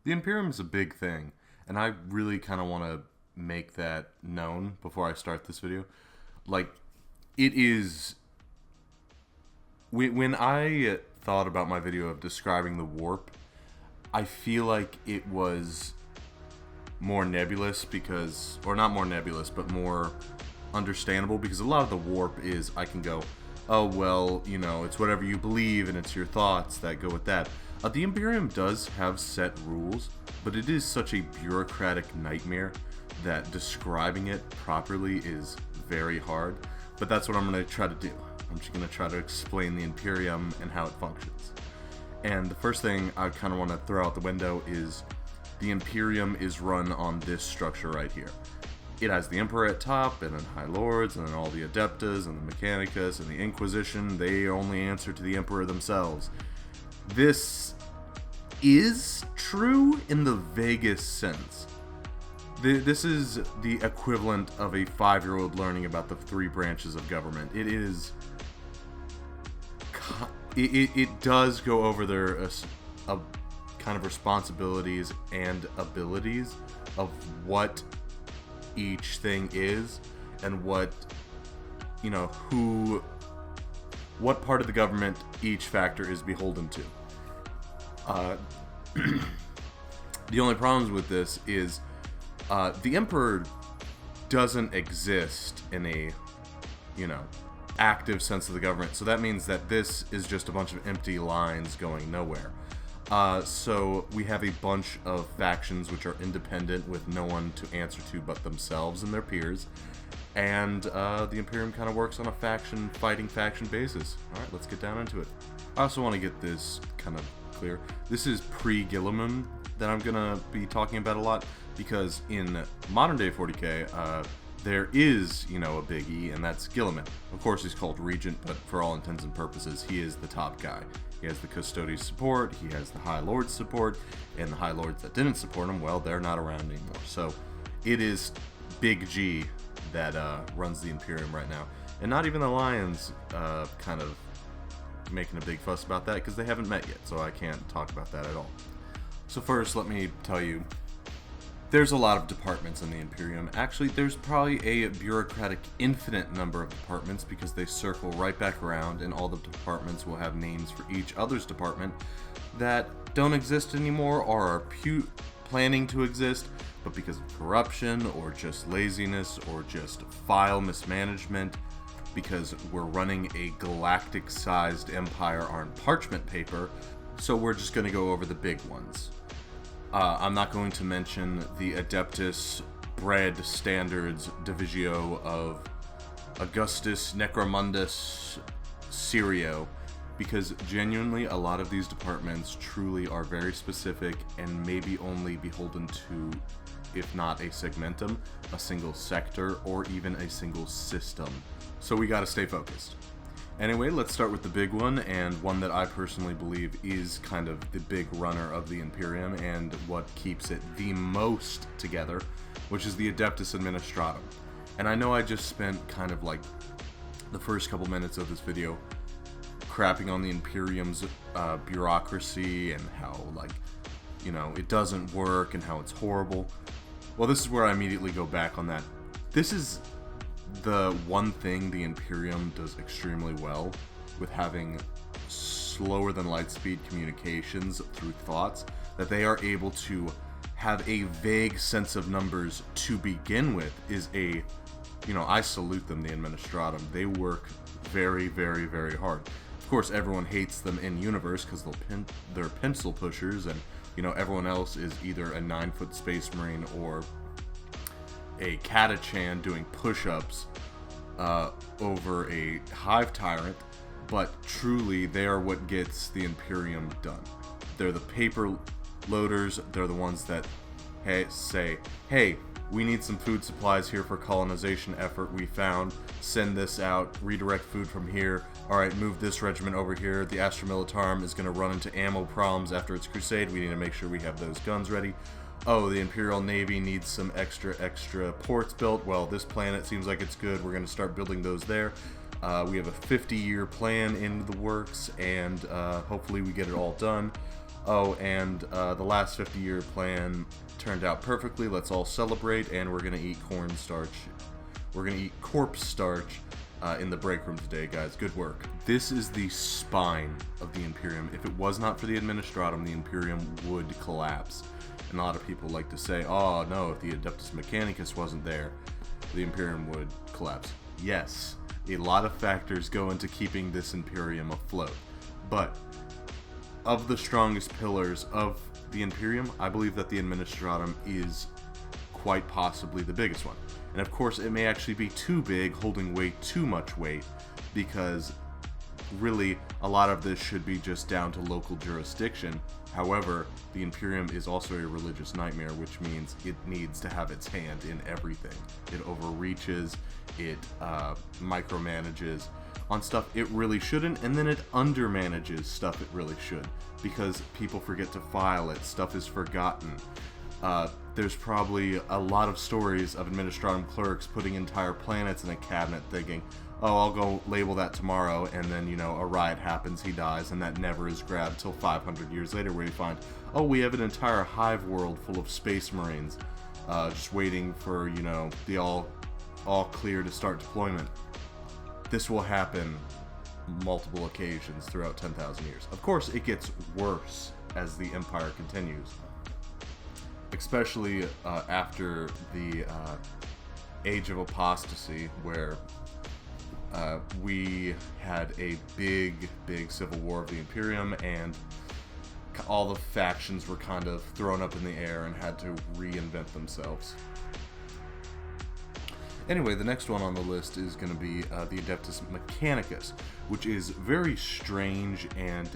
The Imperium is a big thing, and I really kind of want to make that known before I start this video. Like, it is... When I thought about my video of describing the warp, I feel like it was more nebulous because... Or not more nebulous, but more understandable, because a lot of the warp is I can go, oh, well, you know, it's whatever you believe, and it's your thoughts that go with that. The Imperium does have set rules, but it is such a bureaucratic nightmare that describing it properly is very hard. But that's what I'm going to try to do. I'm just going to try to explain the Imperium and how it functions. And the first thing I kind of want to throw out the window is the Imperium is run on this structure right here. It has the Emperor at top, and then High Lords, and then all the Adeptus, and the Mechanicus, and the Inquisition. They only answer to the Emperor themselves. This is true in the vaguest sense. This is the equivalent of a 5-year-old learning about the 3 branches of government. It is... It does go over their kind of responsibilities and abilities of what each thing is, and what, you know, what part of the government each factor is beholden to. The only problems with this is the Emperor doesn't exist in a, you know, active sense of the government, so that means that this is just a bunch of empty lines going nowhere. So we have a bunch of factions which are independent with no one to answer to but themselves and their peers, and the Imperium kind of works on a fighting faction basis. Alright, let's get down into it. I also want to get this kind of clear. This is pre-Guilliman that I'm going to be talking about a lot, because in modern day 40k, there is, you know, a biggie, and that's Guilliman. Of course, he's called Regent, but for all intents and purposes, he is the top guy. He has the Custodies support, he has the High Lords support, and the High Lords that didn't support him, well, they're not around anymore. So it is Big G that runs the Imperium right now. And not even the Lions kind of making a big fuss about that, because they haven't met yet, so I can't talk about that at all. So first, let me tell you, there's a lot of departments in the Imperium. Actually, there's probably a bureaucratic infinite number of departments, because they circle right back around, and all the departments will have names for each other's department that don't exist anymore or are planning to exist, but because of corruption or just laziness or just file mismanagement, because we're running a galactic-sized empire on parchment paper, so we're just going to go over the big ones. I'm not going to mention the Adeptus Bread Standards Divisio of Augustus Necromundus Sirio, because genuinely a lot of these departments truly are very specific and maybe only beholden to, if not a segmentum, a single sector, or even a single system. So we gotta stay focused. Anyway, let's start with the big one, and one that I personally believe is kind of the big runner of the Imperium and what keeps it the most together, which is the Adeptus Administratum. And I know I just spent kind of like the first couple minutes of this video crapping on the Imperium's bureaucracy and how, like, you know, it doesn't work and how it's horrible. Well, this is where I immediately go back on that. This is the one thing the Imperium does extremely well, with having slower than light speed communications through thoughts, that they are able to have a vague sense of numbers to begin with, is a, you know, I salute them, the Administratum. They work very, very, very hard. Of course, everyone hates them in universe because they're pencil pushers, and, you know, everyone else is either a 9-foot space marine or a Catachan doing push-ups over a hive tyrant, but truly they are what gets the Imperium done. They're the paper loaders. They're the ones that say, hey, we need some food supplies here for colonization effort we found. Send this out, redirect food from here. Alright, move this regiment over here. The Astra Militarum is going to run into ammo problems after its crusade. We need to make sure we have those guns ready. Oh, the Imperial Navy needs some extra ports built. Well, this planet seems like it's good. We're going to start building those there. We have a 50-year plan in the works, and hopefully we get it all done. oh, and the last 50-year plan turned out perfectly, let's all celebrate, and we're going to eat cornstarch. We're going to eat corpse starch in the break room today, guys. Good work. This is the spine of the Imperium. If it was not for the Administratum, the Imperium would collapse. And a lot of people like to say, oh no, if the Adeptus Mechanicus wasn't there, the Imperium would collapse. Yes, a lot of factors go into keeping this Imperium afloat. But of the strongest pillars of the Imperium, I believe that the Administratum is quite possibly the biggest one. And of course, it may actually be too big, holding way too much weight, because really, a lot of this should be just down to local jurisdiction. However, the Imperium is also a religious nightmare, which means it needs to have its hand in everything. It overreaches, it micromanages on stuff it really shouldn't, and then it undermanages stuff it really should, because people forget to file it, stuff is forgotten. There's probably a lot of stories of Administratum clerks putting entire planets in a cabinet thinking, oh, I'll go label that tomorrow, and then, you know, a riot happens, he dies, and that never is grabbed till 500 years later, where you find, oh, we have an entire hive world full of space marines, just waiting for, you know, the all clear to start deployment. This will happen multiple occasions throughout 10,000 years. Of course, it gets worse as the Empire continues, especially after the Age of Apostasy, where we had a big civil war of the Imperium, and all the factions were kind of thrown up in the air and had to reinvent themselves. Anyway, the next one on the list is going to be the Adeptus Mechanicus, which is very strange and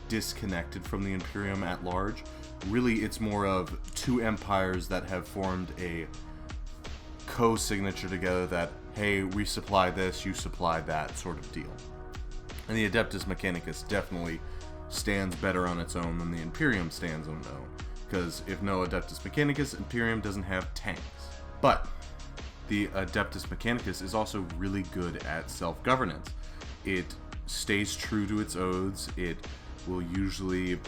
disconnected from the Imperium at large. Really, it's more of two empires that have formed a co-signature together that, hey, we supply this, you supply that sort of deal. And the Adeptus Mechanicus definitely stands better on its own than the Imperium stands on its own, because if no Adeptus Mechanicus, Imperium doesn't have tanks. But the Adeptus Mechanicus is also really good at self-governance. It stays true to its oaths. It will usually,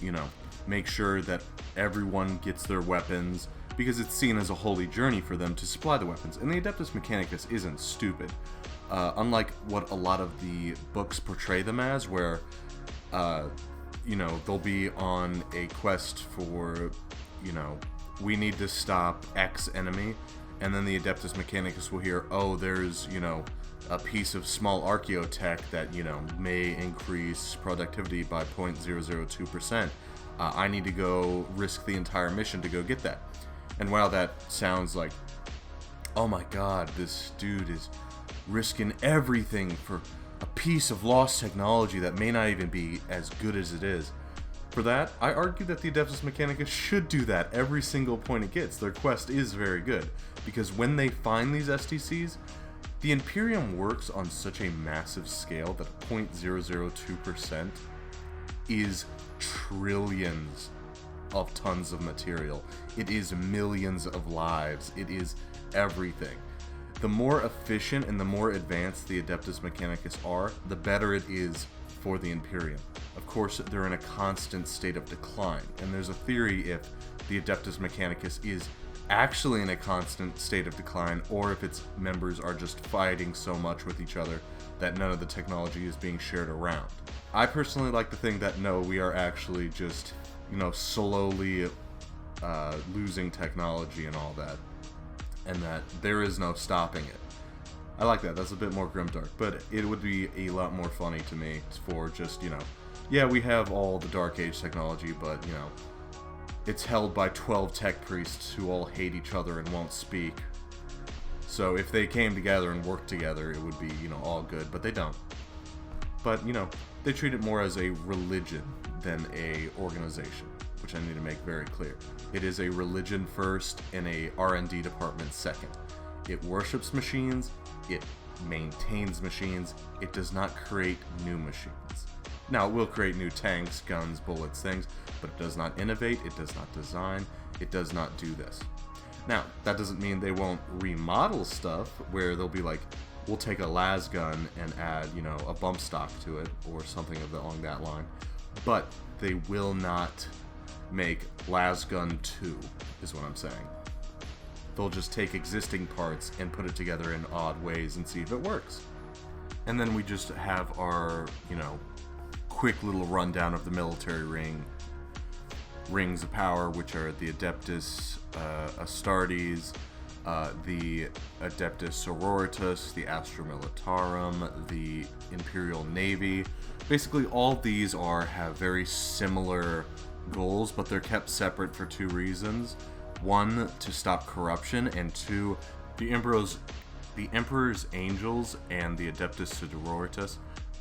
you know, make sure that everyone gets their weapons, because it's seen as a holy journey for them to supply the weapons. And the Adeptus Mechanicus isn't stupid. Unlike what a lot of the books portray them as, where, you know, they'll be on a quest for, you know, we need to stop X enemy, and then the Adeptus Mechanicus will hear, oh, there's, you know, a piece of small archaeotech that, you know, may increase productivity by 0.002%. I need to go risk the entire mission to go get that. And while that sounds like, oh my god, this dude is risking everything for a piece of lost technology that may not even be as good as it is. For that, I argue that the Adeptus Mechanicus should do that every single point it gets. Their quest is very good, because when they find these STCs, the Imperium works on such a massive scale that 0.002% is trillions of tons of material. It is millions of lives. It is everything. The more efficient and the more advanced the Adeptus Mechanicus are, the better it is for the Imperium. Of course, they're in a constant state of decline, and there's a theory if the Adeptus Mechanicus is actually in a constant state of decline, or if its members are just fighting so much with each other that none of the technology is being shared around. I personally like to think that no, we are actually just, you know, slowly losing technology and all that, and that there is no stopping it. I like that. That's a bit more grimdark, but it would be a lot more funny to me for just, you know, yeah, we have all the Dark Age technology, but, you know, it's held by 12 tech priests who all hate each other and won't speak. So if they came together and worked together, it would be, you know, all good, but they don't. But, you know, they treat it more as a religion than a organization, which I need to make very clear. It is a religion first and a R&D department second. It worships machines, it maintains machines, it does not create new machines. Now, it will create new tanks, guns, bullets, things, but it does not innovate, it does not design, it does not do this. Now, that doesn't mean they won't remodel stuff, where they'll be like, we'll take a lasgun and add, you know, a bump stock to it, or something along that line. But they will not make Lasgun 2, is what I'm saying. They'll just take existing parts and put it together in odd ways and see if it works. And then we just have our, quick little rundown of the military rings of power, which are the Adeptus Astartes, the Adeptus Sororitas, the Astra Militarum, the Imperial Navy. Basically, all these have very similar goals, but they're kept separate for two reasons. One, to stop corruption, and two, the Emperor's Angels and the Adeptus Sororitas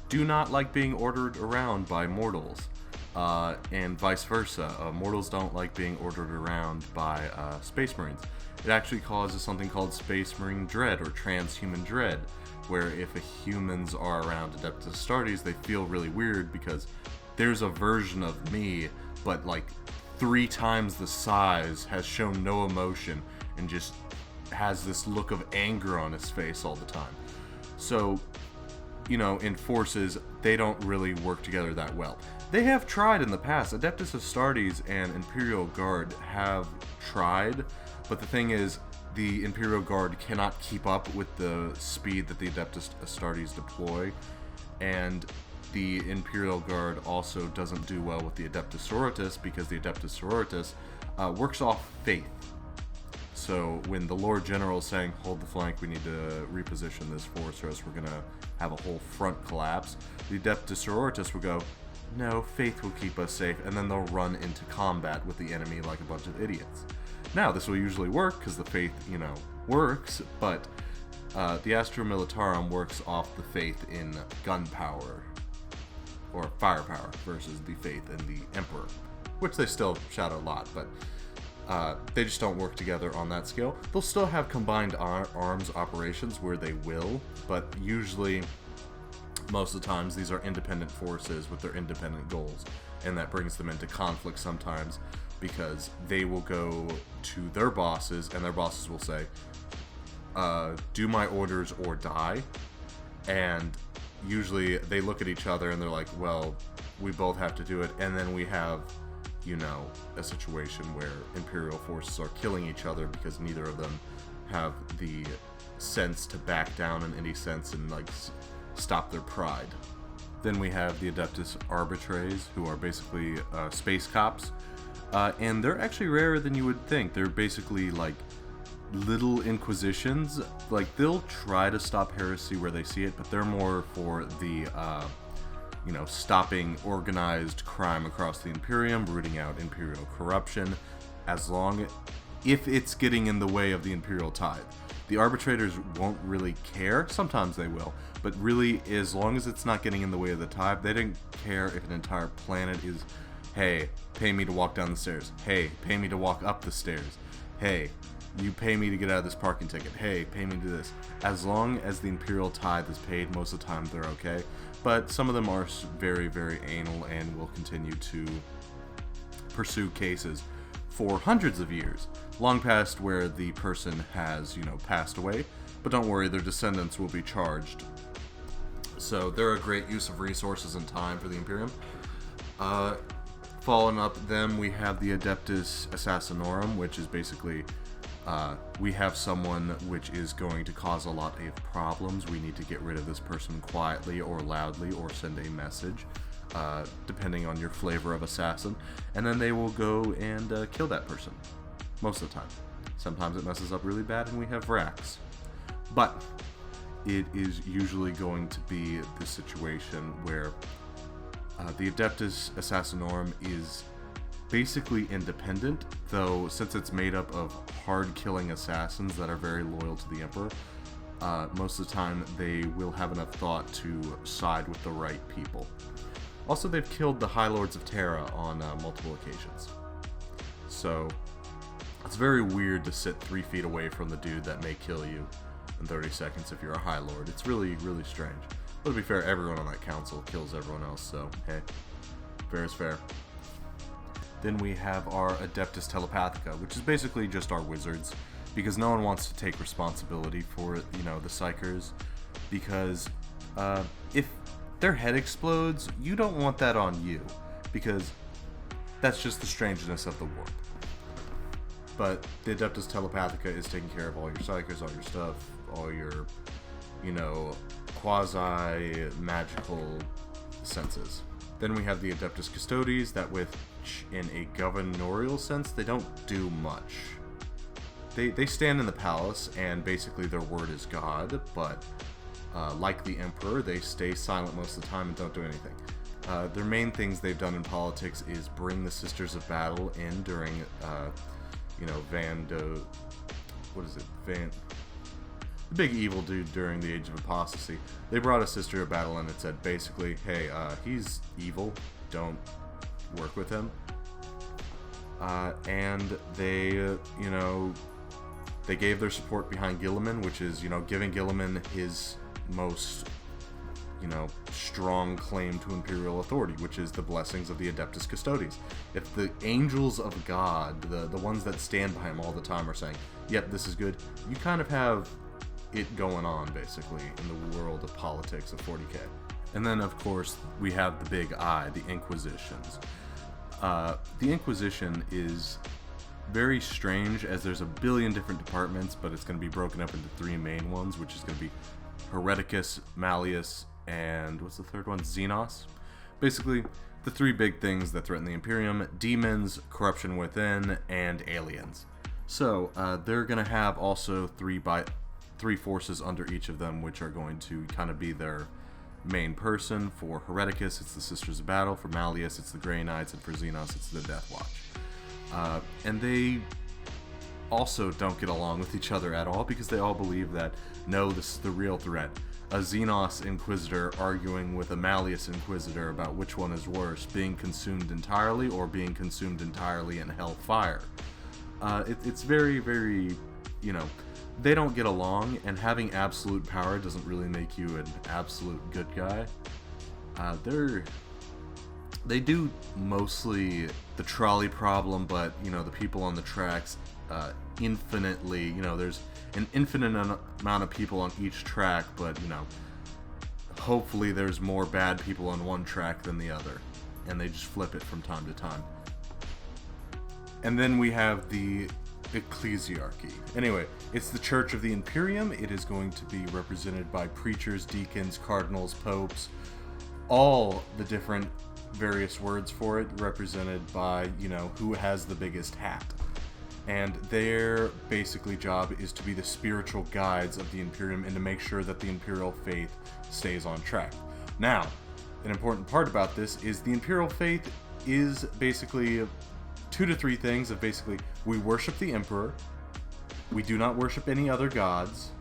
do not like being ordered around by mortals, and vice versa. Mortals don't like being ordered around by Space Marines. It actually causes something called Space Marine Dread, or Transhuman Dread, where if humans are around Adeptus Astartes, they feel really weird because there's a version of me, but like 3 times the size, has shown no emotion, and just has this look of anger on his face all the time. So, in forces, they don't really work together that well. They have tried in the past. Adeptus Astartes and Imperial Guard have tried, but the thing is, the Imperial Guard cannot keep up with the speed that the Adeptus Astartes deploy, and the Imperial Guard also doesn't do well with the Adeptus Sororitas, because the Adeptus Sororitas works off faith. So when the Lord General is saying, hold the flank, we need to reposition this force or else we're going to have a whole front collapse, the Adeptus Sororitas will go, no, faith will keep us safe, and then they'll run into combat with the enemy like a bunch of idiots. Now, this will usually work because the faith, works, but the Astra Militarum works off the faith in gunpowder, or firepower, versus the faith in the Emperor, which they still shout a lot, but they just don't work together on that scale. They'll still have combined arms operations where they will, but usually, most of the times, these are independent forces with their independent goals, and that brings them into conflict sometimes, because they will go to their bosses, and their bosses will say, do my orders or die, and usually they look at each other and they're like, well, we both have to do it, and then we have, a situation where Imperial forces are killing each other because neither of them have the sense to back down in any sense and, stop their pride. Then we have the Adeptus Arbitres, who are basically space cops, and they're actually rarer than you would think. They're basically little inquisitions. They'll try to stop heresy where they see it, but they're more for the stopping organized crime across the Imperium, rooting out Imperial corruption, if it's getting in the way of the Imperial tithe. The arbitrators won't really care. Sometimes they will, but really, as long as it's not getting in the way of the tithe, they don't care if an entire planet is, hey, pay me to walk down the stairs. Hey, pay me to walk up the stairs. Hey, you pay me to get out of this parking ticket. Hey, pay me to this. As long as the Imperial tithe is paid, most of the time they're okay. But some of them are very, very anal and will continue to pursue cases for hundreds of years, long past where the person has, passed away. But don't worry, their descendants will be charged. So they're a great use of resources and time for the Imperium. Following up them, we have the Adeptus Assassinorum, which is basically, we have someone which is going to cause a lot of problems. We need to get rid of this person quietly or loudly or send a message, depending on your flavor of assassin. And then they will go and kill that person, most of the time. Sometimes it messes up really bad and we have Vrax. But it is usually going to be the situation where the Adeptus Assassinorum is basically independent, though since it's made up of hard-killing assassins that are very loyal to the Emperor, most of the time they will have enough thought to side with the right people. Also, they've killed the High Lords of Terra on multiple occasions. So, it's very weird to sit 3 feet away from the dude that may kill you in 30 seconds if you're a High Lord. It's really, really strange. But to be fair, everyone on that council kills everyone else, so hey, fair is fair. Then we have our Adeptus Telepathica, which is basically just our wizards, because no one wants to take responsibility for, the Psychers, because if their head explodes, you don't want that on you, because That's just the strangeness of the warp. But the Adeptus Telepathica is taking care of all your psychers, all your stuff, all your, quasi-magical senses. Then we have the Adeptus Custodes, that which, in a governorial sense, they don't do much. They stand in the palace, and basically their word is God, but like the Emperor, they stay silent most of the time and don't do anything. Their main things they've done in politics is bring the Sisters of Battle in during, the big evil dude during the Age of Apostasy. They brought a Sister of Battle in and said, basically, hey, he's evil, don't work with him. And they, they gave their support behind Guilliman, which is, giving Guilliman his most, strong claim to imperial authority, which is the blessings of the Adeptus Custodes. If the angels of God, the ones that stand by him all the time, are saying, yep, this is good, you kind of have it going on, basically, in the world of politics of 40k. And then, of course, we have the big I, the Inquisitions. The Inquisition is very strange, as there's a billion different departments, but it's going to be broken up into three main ones, which is going to be Hereticus, Malleus, and what's the third one? Xenos. Basically, the three big things that threaten the Imperium: demons, corruption within, and aliens. So, they're going to have also three forces under each of them, which are going to kind of be their main person. For Hereticus, it's the Sisters of Battle. For Malleus, it's the Grey Knights. And for Xenos, it's the Death Watch. And they also don't get along with each other at all, because they all believe that, no, this is the real threat. A Xenos Inquisitor arguing with a Malleus Inquisitor about which one is worse, being consumed entirely or being consumed entirely in hellfire. It's very, very, they don't get along, and having absolute power doesn't really make you an absolute good guy. They do mostly the trolley problem, but, the people on the tracks, infinitely, there's an infinite amount of people on each track, but, hopefully there's more bad people on one track than the other, and they just flip it from time to time. And then we have the Ecclesiarchy. Anyway, it's the Church of the Imperium. It is going to be represented by preachers, deacons, cardinals, popes, all the different various words for it, represented by, who has the biggest hat. And their basically job is to be the spiritual guides of the Imperium and to make sure that the Imperial faith stays on track. Now, an important part about this is the Imperial faith is basically 2 to 3 things of basically, we worship the Emperor, we do not worship any other gods,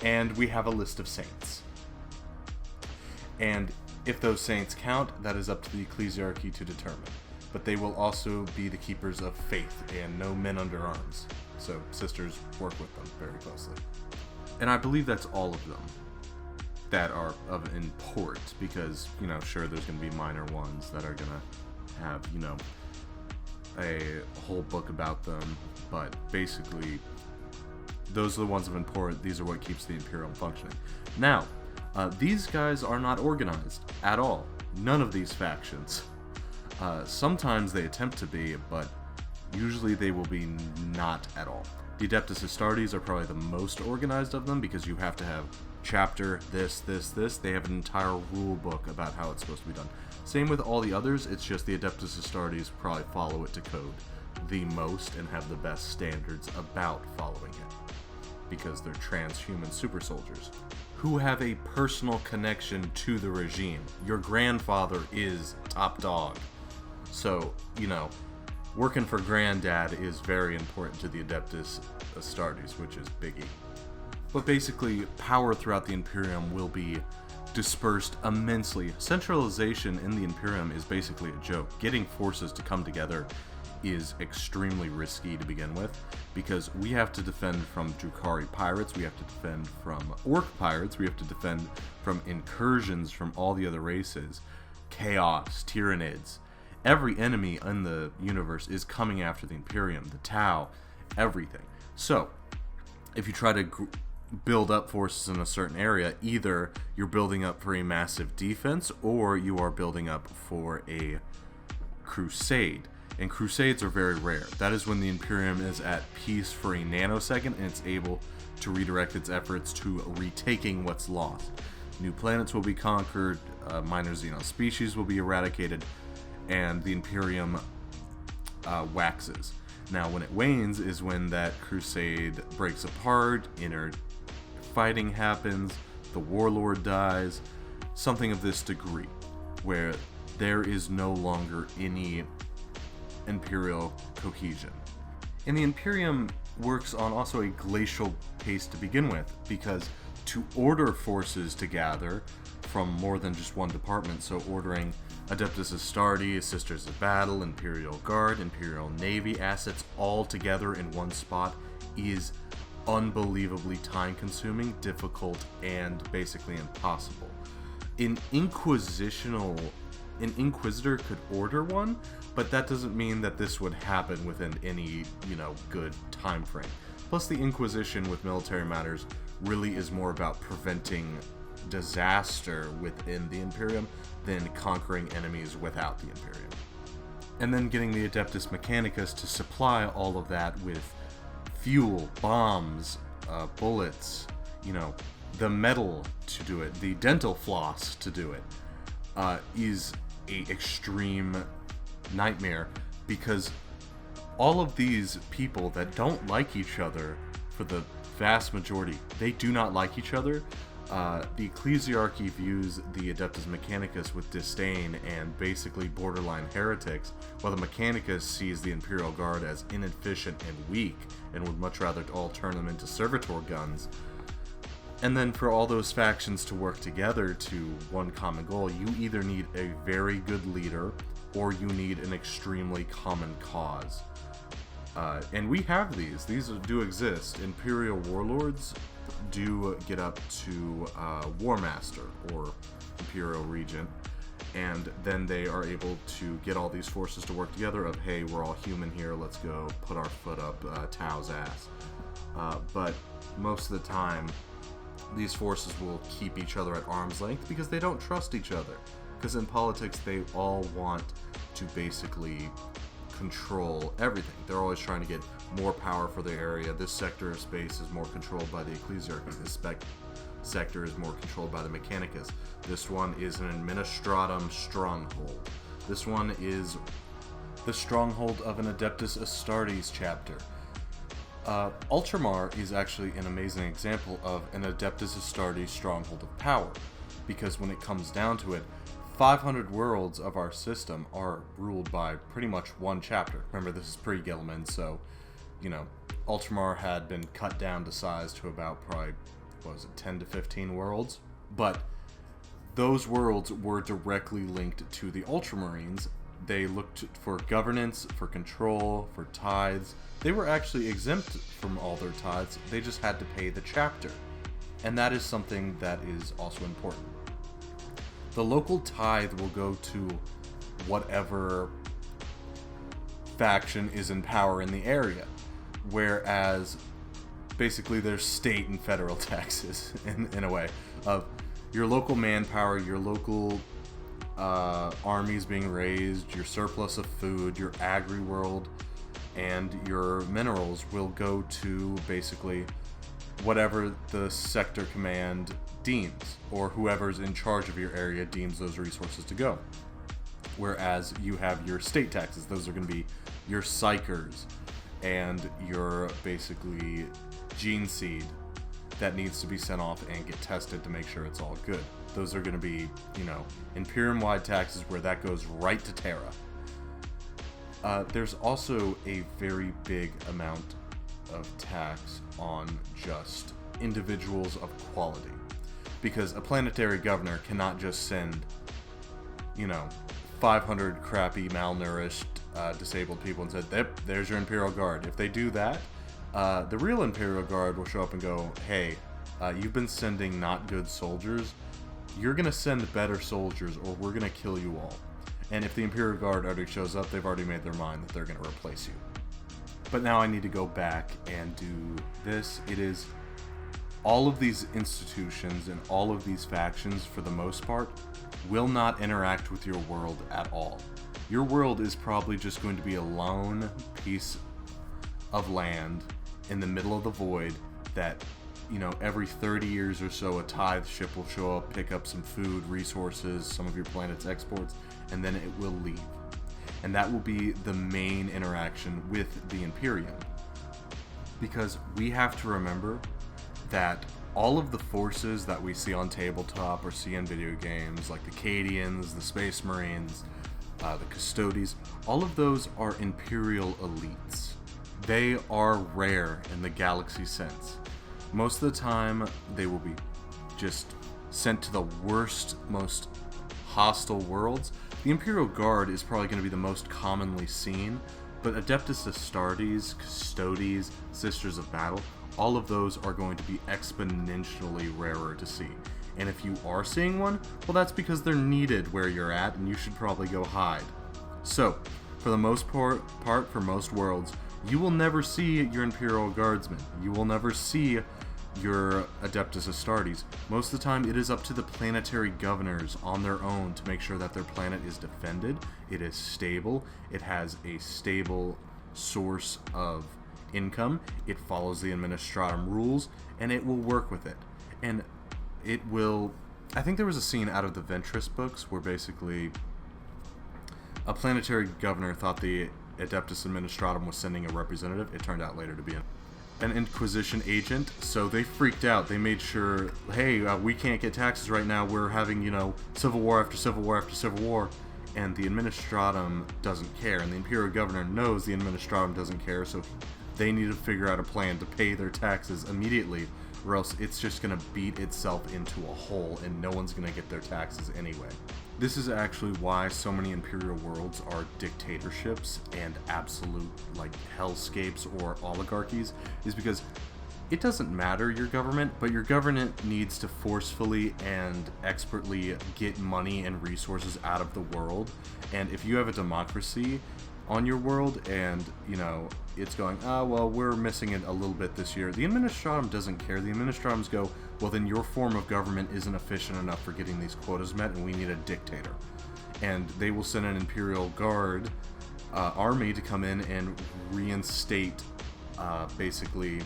and we have a list of saints. And if those saints count, that is up to the Ecclesiarchy to determine. But they will also be the keepers of faith and no men under arms. So sisters work with them very closely. And I believe that's all of them that are of import, because, sure, there's going to be minor ones that are going to have, a whole book about them, but basically those are the ones of import. These are what keeps the Imperium functioning. Now, these guys are not organized at all. None of these factions. Sometimes they attempt to be, but usually they will be not at all. The Adeptus Astartes are probably the most organized of them, because you have to have chapter, this. They have an entire rule book about how it's supposed to be done. Same with all the others, it's just the Adeptus Astartes probably follow it to code the most and have the best standards about following it, because they're transhuman super soldiers who have a personal connection to the regime. Your grandfather is top dog. So, working for Granddad is very important to the Adeptus Astartes, which is biggie. But basically, power throughout the Imperium will be dispersed immensely. Centralization in the Imperium is basically a joke. Getting forces to come together is extremely risky to begin with, because we have to defend from Drukhari pirates, we have to defend from Orc pirates, we have to defend from incursions from all the other races, Chaos, Tyranids. Every enemy in the universe is coming after the Imperium, the Tau, everything. So, if you try to build up forces in a certain area, either you're building up for a massive defense, or you are building up for a crusade. And crusades are very rare. That is when the Imperium is at peace for a nanosecond and it's able to redirect its efforts to retaking what's lost. New planets will be conquered, minor xeno species will be eradicated, and the Imperium waxes. Now, when it wanes is when that crusade breaks apart, inner fighting happens, the warlord dies, something of this degree, where there is no longer any imperial cohesion. And the Imperium works on also a glacial pace to begin with, because to order forces to gather from more than just one department, so ordering Adeptus Astartes, Sisters of Battle, Imperial Guard, Imperial Navy assets all together in one spot is unbelievably time-consuming, difficult, and basically impossible. An Inquisitor could order one, but that doesn't mean that this would happen within any, good time frame. Plus, the Inquisition with military matters really is more about preventing disaster within the Imperium than conquering enemies without the Imperium. And then getting the Adeptus Mechanicus to supply all of that with fuel, bombs, bullets, the metal to do it, the dental floss to do it, is a extreme nightmare, because all of these people that don't like each other, for the vast majority, they do not like each other. The Ecclesiarchy views the Adeptus Mechanicus with disdain and basically borderline heretics, while the Mechanicus sees the Imperial Guard as inefficient and weak, and would much rather all turn them into servitor guns. And then for all those factions to work together to one common goal, you either need a very good leader, or you need an extremely common cause. And we have these. These do exist. Imperial warlords do get up to War Master or Imperial Regent, and then they are able to get all these forces to work together of, hey, we're all human here, let's go put our foot up Tao's ass. But most of the time, these forces will keep each other at arm's length because they don't trust each other. Because in politics, they all want to basically control everything. They're always trying to get more power for their area. This sector of space is more controlled by the Ecclesiarchy. This sector is more controlled by the Mechanicus. This one is an Administratum stronghold. This one is the stronghold of an Adeptus Astartes chapter. Ultramar is actually an amazing example of an Adeptus Astartes stronghold of power, because when it comes down to it, 500 worlds of our system are ruled by pretty much one chapter. Remember, this is pre-Guilliman, so, Ultramar had been cut down to size to about probably, 10 to 15 worlds? But those worlds were directly linked to the Ultramarines. They looked for governance, for control, for tithes. They were actually exempt from all their tithes. They just had to pay the chapter. And that is something that is also important. The local tithe will go to whatever faction is in power in the area, whereas basically there's state and federal taxes in a way of your local manpower, your local armies being raised, your surplus of food, your agri-world, and your minerals will go to basically whatever the sector command deems, or whoever's in charge of your area deems those resources to go. Whereas you have your state taxes, those are going to be your psychers and your basically gene seed that needs to be sent off and get tested to make sure it's all good. Those are going to be, Imperium-wide taxes where that goes right to Terra. There's also a very big amount of tax on just individuals of quality. Because a planetary governor cannot just send, 500 crappy, malnourished, disabled people and say, there's your Imperial Guard. If they do that, the real Imperial Guard will show up and go, hey, you've been sending not good soldiers. You're going to send better soldiers or we're going to kill you all. And if the Imperial Guard already shows up, they've already made their mind that they're going to replace you. But now I need to go back and do this. It is all of these institutions and all of these factions, for the most part, will not interact with your world at all. Your world is probably just going to be a lone piece of land in the middle of the void that, every 30 years or so a tithe ship will show up, pick up some food, resources, some of your planet's exports, and then it will leave. And that will be the main interaction with the Imperium. Because we have to remember that all of the forces that we see on tabletop or see in video games, like the Cadians, the Space Marines, the Custodes, all of those are Imperial elites. They are rare in the galaxy sense. Most of the time, they will be just sent to the worst, most hostile worlds. The Imperial Guard is probably going to be the most commonly seen, but Adeptus Astartes, Custodes, Sisters of Battle, all of those are going to be exponentially rarer to see. And if you are seeing one, well, that's because they're needed where you're at, and you should probably go hide. So, for the most part, for most worlds, you will never see your Imperial Guardsmen. You will never see your Adeptus Astartes. Most of the time, it is up to the planetary governors on their own to make sure that their planet is defended, it is stable, it has a stable source of income, it follows the Administratum rules, and it will work with it. And it will... I think there was a scene out of the Ventress books where basically a planetary governor thought the Adeptus Administratum was sending a representative. It turned out later to be an Inquisition agent, so they freaked out. They made sure, hey, we can't get taxes right now. We're having, civil war after civil war after civil war, and the Administratum doesn't care, and the Imperial Governor knows the Administratum doesn't care, so they need to figure out a plan to pay their taxes immediately, or else it's just going to beat itself into a hole, and no one's going to get their taxes anyway. This is actually why so many Imperial worlds are dictatorships and absolute, hellscapes or oligarchies, is because it doesn't matter your government, but your government needs to forcefully and expertly get money and resources out of the world. And if you have a democracy on your world and, it's going, we're missing it a little bit this year, the Administratum doesn't care. The Administratums go, well, then your form of government isn't efficient enough for getting these quotas met, and we need a dictator. And they will send an Imperial Guard army to come in and reinstate, basically,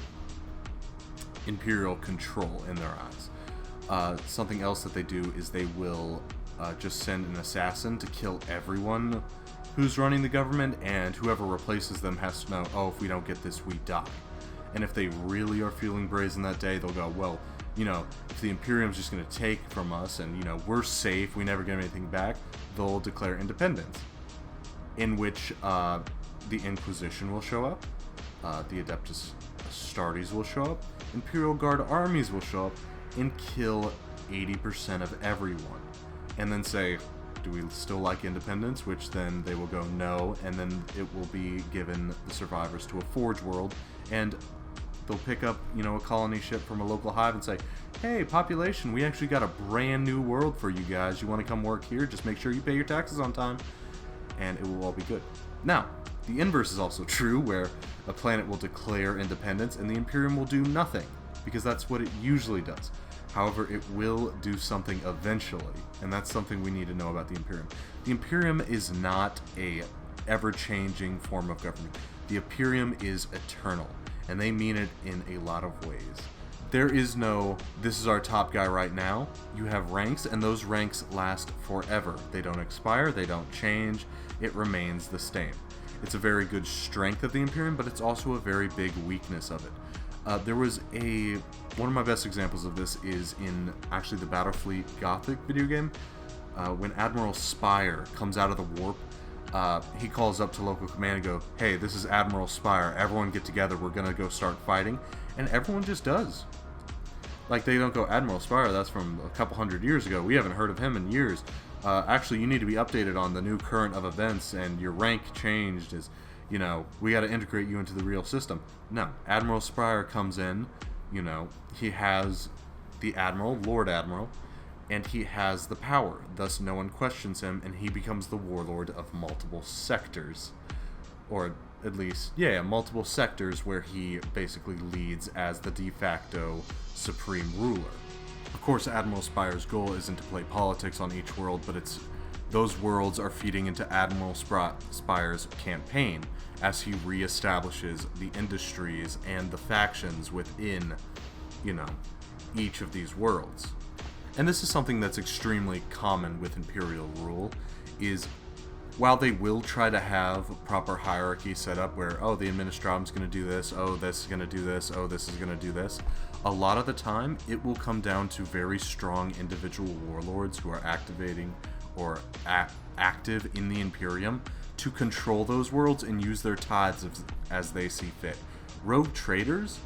Imperial control in their eyes. Something else that they do is they will just send an assassin to kill everyone who's running the government, and whoever replaces them has to know, if we don't get this, we die. And if they really are feeling brazen that day, they'll go, well, if the Imperium's just going to take from us and, we're safe, we never get anything back, they'll declare independence, in which the Inquisition will show up, the Adeptus Astartes will show up, Imperial Guard armies will show up, and kill 80% of everyone. And then say, do we still like independence? Which then they will go, no, and then it will be given the survivors to a forge world, and they'll pick up, a colony ship from a local hive and say, hey, population, we actually got a brand new world for you guys. You want to come work here? Just make sure you pay your taxes on time, and it will all be good. Now, the inverse is also true, where a planet will declare independence and the Imperium will do nothing, because that's what it usually does. However, it will do something eventually, and that's something we need to know about the Imperium. The Imperium is not a ever-changing form of government. The Imperium is eternal, and they mean it in a lot of ways. There is no, this is our top guy right now. You have ranks, and those ranks last forever. They don't expire, they don't change, it remains the same. It's a very good strength of the Imperium, but it's also a very big weakness of it. There was one of my best examples of this is in actually the Battlefleet Gothic video game. When Admiral Spire comes out of the warp, he calls up to local command and go, hey, this is Admiral Spire, everyone get together, we're gonna go start fighting. And everyone just does. They don't go, Admiral Spire, that's from a couple hundred years ago, we haven't heard of him in years. Actually, you need to be updated on the new current of events, and your rank changed as, we got to integrate you into the real system. No, Admiral Spire comes in, he has the Admiral, Lord Admiral, and he has the power, thus no one questions him, and he becomes the warlord of multiple sectors. Or at least, multiple sectors where he basically leads as the de facto supreme ruler. Of course, Admiral Spire's goal isn't to play politics on each world, but it's those worlds are feeding into Admiral Spire's campaign as he reestablishes the industries and the factions within, each of these worlds. And this is something that's extremely common with Imperial rule, is while they will try to have proper hierarchy set up where, oh, the Administratum's going to do this, oh, this is going to do this, oh, this is going to do this, a lot of the time it will come down to very strong individual warlords who are activating or active in the Imperium to control those worlds and use their tithes as they see fit. Rogue traders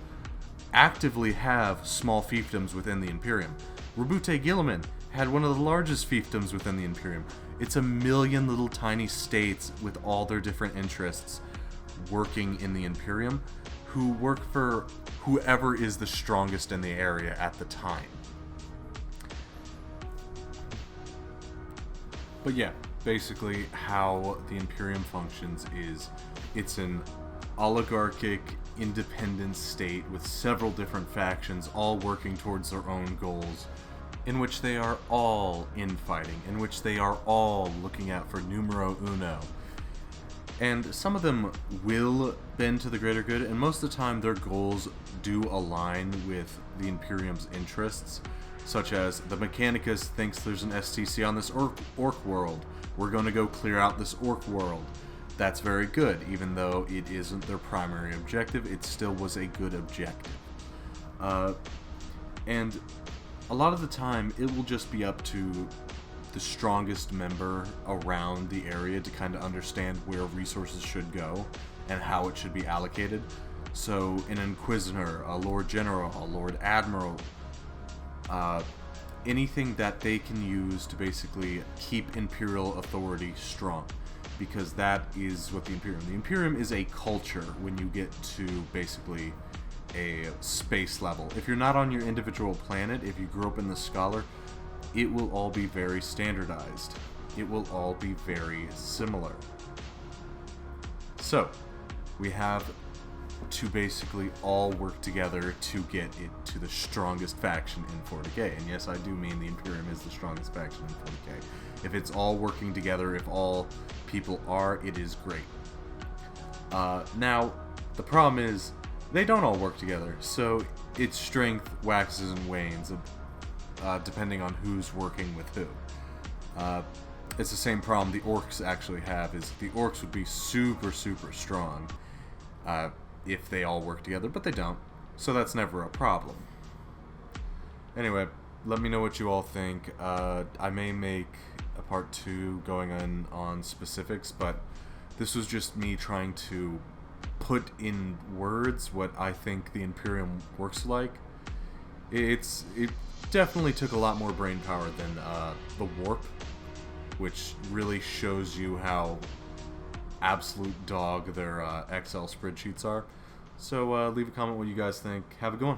actively have small fiefdoms within the Imperium. Roboute Guilliman had one of the largest fiefdoms within the Imperium. It's a million little tiny states with all their different interests working in the Imperium who work for whoever is the strongest in the area at the time. But yeah, basically how the Imperium functions is it's an oligarchic independent state with several different factions all working towards their own goals, in which they are all infighting, in which they are all looking out for numero uno. And some of them will bend to the greater good, and most of the time their goals do align with the Imperium's interests, such as the Mechanicus thinks there's an STC on this orc world. We're going to go clear out this orc world. That's very good, even though it isn't their primary objective, it still was a good objective. And a lot of the time, it will just be up to the strongest member around the area to kind of understand where resources should go and how it should be allocated. So, an Inquisitor, a Lord General, a Lord Admiral, anything that they can use to basically keep Imperial authority strong. Because that is what the Imperium is a culture when you get to basically a space level. If you're not on your individual planet, if you grew up in the Scholar, it will all be very standardized. It will all be very similar. So, we have to basically all work together to get it to the strongest faction in 40k. And yes, I do mean the Imperium is the strongest faction in 40k. If it's all working together, if all people are, it is great. Now, the problem is, they don't all work together, so its strength waxes and wanes, depending on who's working with who. It's the same problem the orcs actually have, is the orcs would be super, super strong if they all work together, but they don't, so that's never a problem. Anyway, let me know what you all think. I may make a part 2 going on specifics, but this was just me trying to put in words what I think the Imperium works like. It definitely took a lot more brain power than the Warp, which really shows you how absolute dog their Excel spreadsheets are. So leave a comment what you guys think. Have a good one.